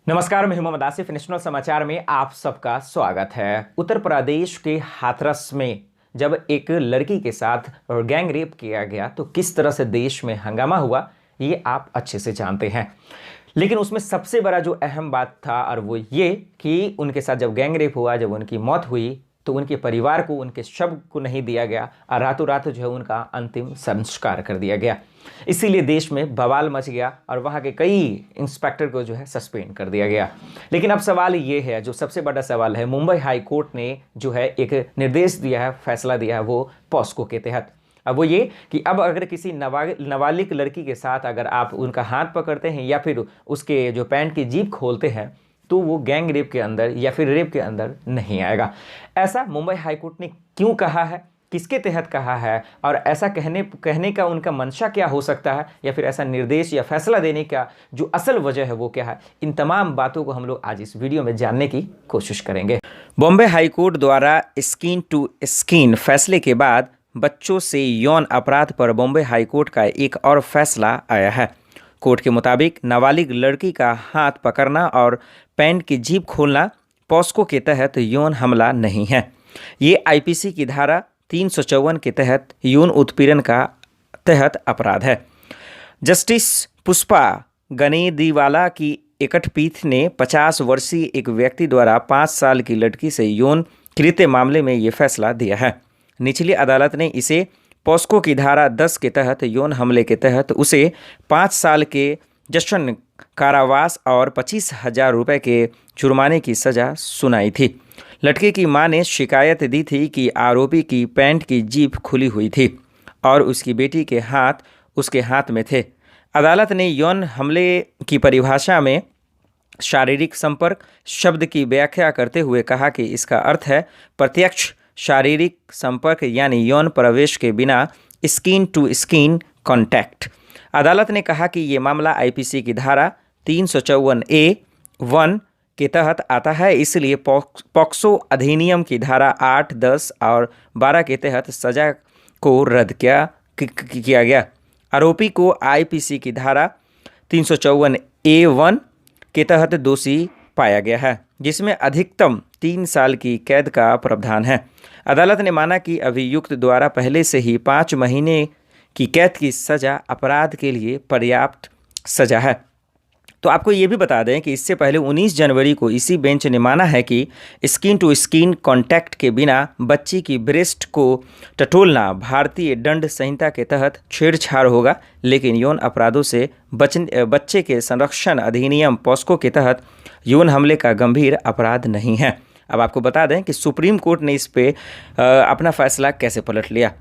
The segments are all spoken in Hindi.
नमस्कार, मैं मोहम्मद आसिफ। नेशनल समाचार में आप सबका स्वागत है। उत्तर प्रदेश के हाथरस में जब एक लड़की के साथ गैंग रेप किया गया तो किस तरह से देश में हंगामा हुआ ये आप अच्छे से जानते हैं। लेकिन उसमें सबसे बड़ा जो अहम बात था और वो ये कि उनके साथ जब गैंग रेप हुआ, जब उनकी मौत हुई तो उनके परिवार को उनके शव को नहीं दिया गया और रातों रात जो है उनका अंतिम संस्कार कर दिया गया। इसीलिए देश में बवाल मच गया और वहाँ के कई इंस्पेक्टर को जो है सस्पेंड कर दिया गया। लेकिन अब सवाल ये है, जो सबसे बड़ा सवाल है, मुंबई हाई कोर्ट ने जो है एक निर्देश दिया है, फैसला दिया है वो पॉस्को के तहत। अब वो ये कि अब अगर किसी नाबालिग लड़की के साथ अगर आप उनका हाथ पकड़ते हैं या फिर उसके जो पैंट की जीप खोलते हैं तो वो गैंग रेप के अंदर या फिर रेप के अंदर नहीं आएगा। ऐसा मुंबई हाई कोर्ट ने क्यों कहा है, किसके तहत कहा है और ऐसा कहने का उनका मंशा क्या हो सकता है या फिर ऐसा निर्देश या फैसला देने का जो असल वजह है वो क्या है, इन तमाम बातों को हम लोग आज इस वीडियो में जानने की कोशिश करेंगे। बॉम्बे हाई कोर्ट द्वारा स्किन टू स्किन फैसले के बाद बच्चों से यौन अपराध पर बॉम्बे हाई कोर्ट का एक और फैसला आया है। कोर्ट के मुताबिक नाबालिग लड़की का हाथ पकड़ना और पैंट की जीप खोलना पॉस्को के तहत यौन हमला नहीं है। ये आईपीसी की धारा 354 के तहत यौन उत्पीड़न का तहत अपराध है। जस्टिस पुष्पा गनेदीवाला की एकट पीठ ने 50 वर्षीय एक व्यक्ति द्वारा 5 साल की लड़की से यौन कृत्य मामले में ये फैसला दिया है। निचली अदालत ने इसे पॉस्को की धारा 10 के तहत यौन हमले के तहत उसे 5 साल के जश्न कारावास और 25,000 रुपये के जुर्माने की सज़ा सुनाई थी। लड़के की मां ने शिकायत दी थी कि आरोपी की पैंट की जीप खुली हुई थी और उसकी बेटी के हाथ उसके हाथ में थे। अदालत ने यौन हमले की परिभाषा में शारीरिक संपर्क शब्द की व्याख्या करते हुए कहा कि इसका अर्थ है प्रत्यक्ष शारीरिक संपर्क यानी यौन प्रवेश के बिना स्किन टू स्किन कॉन्टैक्ट। अदालत ने कहा कि ये मामला आईपीसी की धारा 354A(1) के तहत आता है, इसलिए पॉक्सो अधिनियम की धारा 8, 10 और 12 के तहत सजा को रद्द किया गया। आरोपी को आईपीसी की धारा 354A(1) के तहत दोषी पाया गया है, जिसमें अधिकतम 3 साल की कैद का प्रावधान है। अदालत ने माना कि अभियुक्त द्वारा पहले से ही 5 महीने की कैद की सज़ा अपराध के लिए पर्याप्त सज़ा है। तो आपको ये भी बता दें कि इससे पहले 19 जनवरी को इसी बेंच ने माना है कि स्किन टू स्किन कॉन्टैक्ट के बिना बच्ची की ब्रेस्ट को टटोलना भारतीय दंड संहिता के तहत छेड़छाड़ होगा, लेकिन यौन अपराधों से बच्चे के संरक्षण अधिनियम पॉस्को के तहत यौन हमले का गंभीर अपराध नहीं है। अब आपको बता दें कि सुप्रीम कोर्ट ने इस पे अपना फैसला कैसे पलट लिया।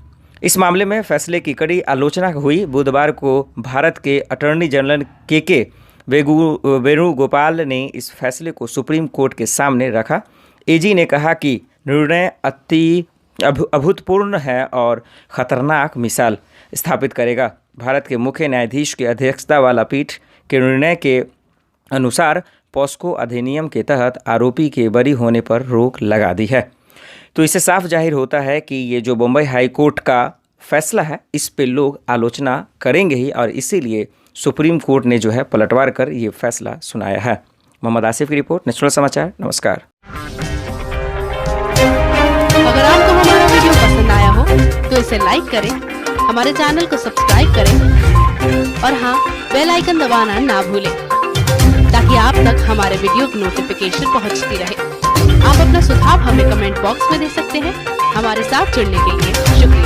इस मामले में फैसले की कड़ी आलोचना हुई। बुधवार को भारत के अटॉर्नी जनरल के वेणुगोपाल ने इस फैसले को सुप्रीम कोर्ट के सामने रखा। एजी ने कहा कि निर्णय अति अभूतपूर्व है और ख़तरनाक मिसाल स्थापित करेगा। भारत के मुख्य न्यायाधीश की अध्यक्षता वाला पीठ के निर्णय के अनुसार पॉस्को अधिनियम के तहत आरोपी के बरी होने पर रोक लगा दी है। तो इससे साफ जाहिर होता है कि ये जो बम्बई हाई कोर्ट का फैसला है इस पे लोग आलोचना करेंगे ही, और इसीलिए सुप्रीम कोर्ट ने जो है पलटवार कर ये फैसला सुनाया है। मोहम्मद आसिफ की रिपोर्ट, नेशनल समाचार। नमस्कार। अगर आपको हमारा वीडियो पसंद आया हो तो इसे लाइक करें, हमारे चैनल को सब्सक्राइब करें और हाँ, बेल आइकन दबाना ना भूलें ताकि आप तक हमारे वीडियो की नोटिफिकेशन पहुंचती रहे। आप अपना सुझाव हमें कमेंट बॉक्स में दे सकते हैं। हमारे साथ जुड़ने के लिए शुक्रिया।